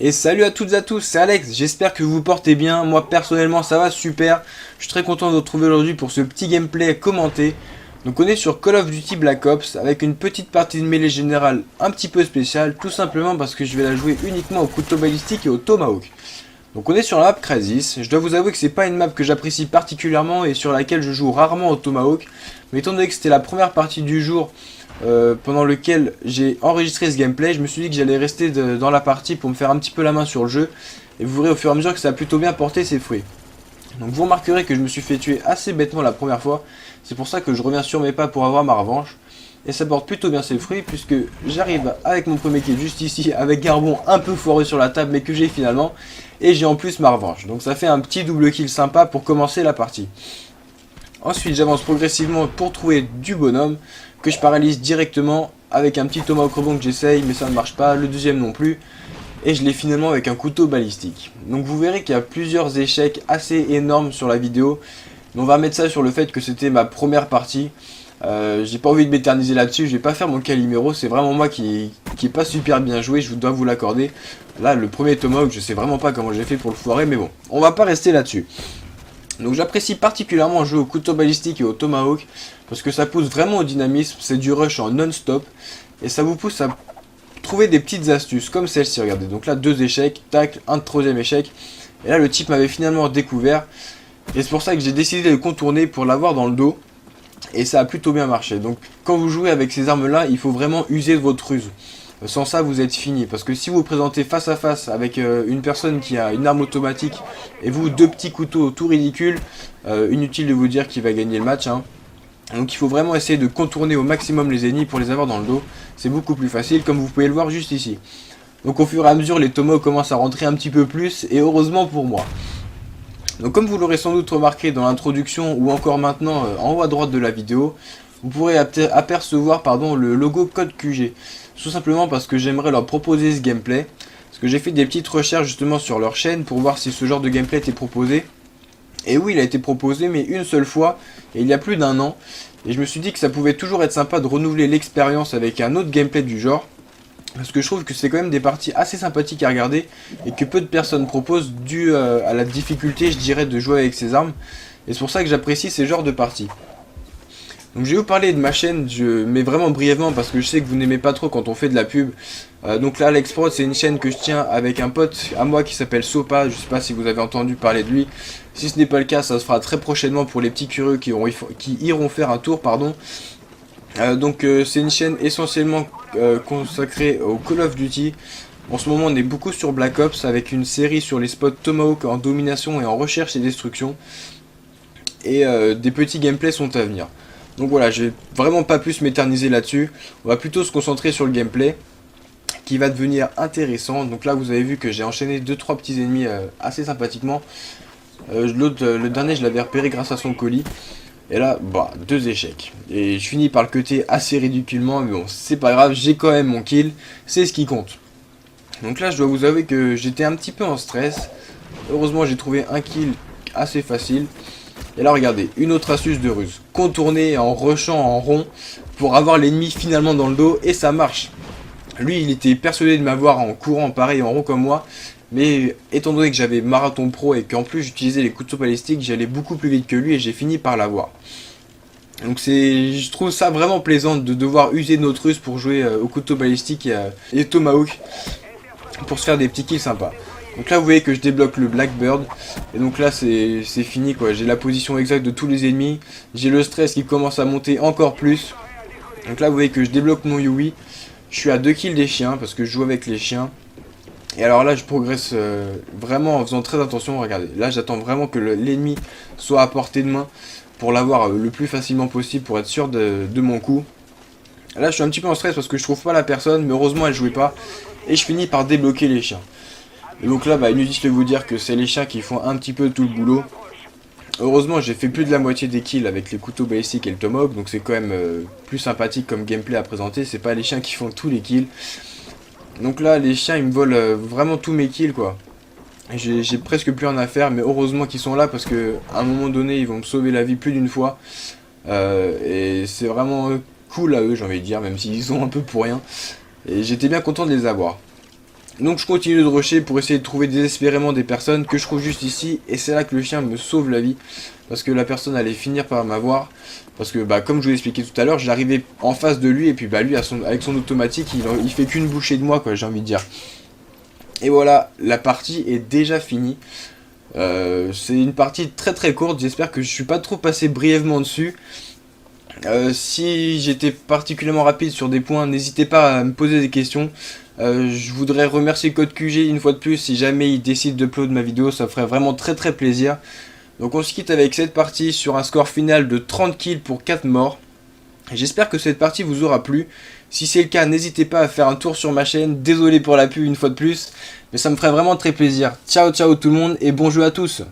Et salut à toutes et à tous, c'est Alex, j'espère que vous vous portez bien, moi personnellement ça va super, je suis très content de vous retrouver aujourd'hui pour ce petit gameplay commenté. Donc on est sur Call of Duty Black Ops avec une petite partie de mêlée générale un petit peu spéciale, tout simplement parce que je vais la jouer uniquement au couteau balistique et au tomahawk. Donc on est sur la map Crysis, je dois vous avouer que c'est pas une map que j'apprécie particulièrement et sur laquelle je joue rarement au tomahawk, mais étant donné que c'était la première partie du jour pendant lequel j'ai enregistré ce gameplay, je me suis dit que j'allais rester dans la partie pour me faire un petit peu la main sur le jeu, et vous verrez au fur et à mesure que ça a plutôt bien porté ses fruits. Donc vous remarquerez que je me suis fait tuer assez bêtement la première fois, c'est pour ça que je reviens sur mes pas pour avoir ma revanche, et ça porte plutôt bien ses fruits puisque j'arrive avec mon premier kill juste ici, avec Garbon un peu foireux sur la table mais que j'ai finalement, et j'ai en plus ma revanche, donc ça fait un petit double kill sympa pour commencer la partie. Ensuite j'avance progressivement pour trouver du bonhomme, que je paralyse directement avec un petit tomahawk rebond que j'essaye, mais ça ne marche pas, le deuxième non plus, et je l'ai finalement avec un couteau balistique. Donc vous verrez qu'il y a plusieurs échecs assez énormes sur la vidéo, mais on va mettre ça sur le fait que c'était ma première partie. J'ai pas envie de m'éterniser là-dessus, je vais pas faire mon Calimero, c'est vraiment moi qui est pas super bien joué, je dois vous l'accorder. Là le premier tomahawk, je sais vraiment pas comment j'ai fait pour le foirer, mais bon, on va pas rester là-dessus. Donc j'apprécie particulièrement jouer au couteau balistique et au tomahawk parce que ça pousse vraiment au dynamisme, c'est du rush en non-stop et ça vous pousse à trouver des petites astuces comme celle-ci, regardez. Donc là 2 échecs, tac, un troisième échec et là le type m'avait finalement découvert et c'est pour ça que j'ai décidé de le contourner pour l'avoir dans le dos et ça a plutôt bien marché. Donc quand vous jouez avec ces armes là, il faut vraiment user de votre ruse. Sans ça vous êtes fini, parce que si vous vous présentez face à face avec une personne qui a une arme automatique et vous 2 petits couteaux tout ridicules, inutile de vous dire qui va gagner le match, hein. Donc il faut vraiment essayer de contourner au maximum les ennemis pour les avoir dans le dos, c'est beaucoup plus facile comme vous pouvez le voir juste ici. Donc au fur et à mesure les tomahawks commencent à rentrer un petit peu plus et heureusement pour moi. Donc comme vous l'aurez sans doute remarqué dans l'introduction ou encore maintenant en haut à droite de la vidéo, vous pourrez apercevoir le logo code QG. Tout simplement parce que j'aimerais leur proposer ce gameplay. Parce que j'ai fait des petites recherches justement sur leur chaîne pour voir si ce genre de gameplay était proposé. Et oui, il a été proposé, mais une seule fois, et il y a plus d'1 an. Et je me suis dit que ça pouvait toujours être sympa de renouveler l'expérience avec un autre gameplay du genre. Parce que je trouve que c'est quand même des parties assez sympathiques à regarder et que peu de personnes proposent dû à la difficulté, je dirais, de jouer avec ces armes. Et c'est pour ça que j'apprécie ces genres de parties. Donc je vais vous parler de ma chaîne, mais vraiment brièvement parce que je sais que vous n'aimez pas trop quand on fait de la pub. Donc là Alex Prod, c'est une chaîne que je tiens avec un pote à moi qui s'appelle Sopa, je sais pas si vous avez entendu parler de lui. Si ce n'est pas le cas, ça se fera très prochainement pour les petits curieux qui iront faire un tour, pardon. C'est une chaîne essentiellement consacrée au Call of Duty. En ce moment on est beaucoup sur Black Ops avec une série sur les spots Tomahawk en domination et en recherche et destruction. Et des petits gameplays sont à venir. Donc voilà, je vais vraiment pas plus m'éterniser là-dessus. On va plutôt se concentrer sur le gameplay qui va devenir intéressant. Donc là vous avez vu que j'ai enchaîné 2-3 petits ennemis assez sympathiquement. Le dernier je l'avais repéré grâce à son colis. Et là, 2 échecs. Et je finis par le cutter assez ridiculement. Mais bon, c'est pas grave, j'ai quand même mon kill. C'est ce qui compte. Donc là je dois vous avouer que j'étais un petit peu en stress. Heureusement j'ai trouvé un kill assez facile. Et là regardez, une autre astuce de ruse, contourner en rushant en rond pour avoir l'ennemi finalement dans le dos et ça marche. Lui il était persuadé de m'avoir en courant pareil en rond comme moi, mais étant donné que j'avais marathon pro et qu'en plus j'utilisais les couteaux balistiques, j'allais beaucoup plus vite que lui et j'ai fini par l'avoir. Donc je trouve ça vraiment plaisant de devoir user de notre ruse pour jouer au couteau balistique et tomahawk pour se faire des petits kills sympas. Donc là vous voyez que je débloque le Blackbird. Et donc là c'est fini quoi. J'ai la position exacte de tous les ennemis. J'ai le stress qui commence à monter encore plus. Donc là vous voyez que je débloque mon Yui. Je suis à 2 kills des chiens parce que je joue avec les chiens. Et alors là je progresse vraiment en faisant très attention. Regardez, là j'attends vraiment que l'ennemi soit à portée de main pour l'avoir le plus facilement possible pour être sûr de mon coup. Là je suis un petit peu en stress parce que je trouve pas la personne, mais heureusement elle jouait pas. Et je finis par débloquer les chiens. Et donc là, inutile de vous dire que c'est les chiens qui font un petit peu tout le boulot. Heureusement, j'ai fait plus de la moitié des kills avec les couteaux balistiques et le tomahawk, donc c'est quand même plus sympathique comme gameplay à présenter. C'est pas les chiens qui font tous les kills. Donc là, les chiens, ils me volent vraiment tous mes kills, quoi. J'ai presque plus rien à faire, mais heureusement qu'ils sont là parce que à un moment donné, ils vont me sauver la vie plus d'une fois. Et c'est vraiment cool à eux, j'ai envie de dire, même s'ils sont un peu pour rien. Et j'étais bien content de les avoir. Donc je continue de rusher pour essayer de trouver désespérément des personnes que je trouve juste ici. Et c'est là que le chien me sauve la vie. Parce que la personne allait finir par m'avoir. Parce que bah, comme je vous l'ai expliqué tout à l'heure, j'arrivais en face de lui. Et puis bah, lui avec son automatique, il fait qu'une bouchée de moi, quoi, j'ai envie de dire. Et voilà, la partie est déjà finie. C'est une partie très très courte. J'espère que je suis pas trop passé brièvement dessus. Si j'étais particulièrement rapide sur des points, n'hésitez pas à me poser des questions. Je voudrais remercier Code QG une fois de plus. Si jamais il décide d'upload ma vidéo, ça ferait vraiment très très plaisir. Donc on se quitte avec cette partie sur un score final de 30 kills pour 4 morts. J'espère que cette partie vous aura plu. Si c'est le cas, n'hésitez pas à faire un tour sur ma chaîne. Désolé pour la pub une fois de plus, mais ça me ferait vraiment très plaisir. Ciao ciao tout le monde et bon jeu à tous.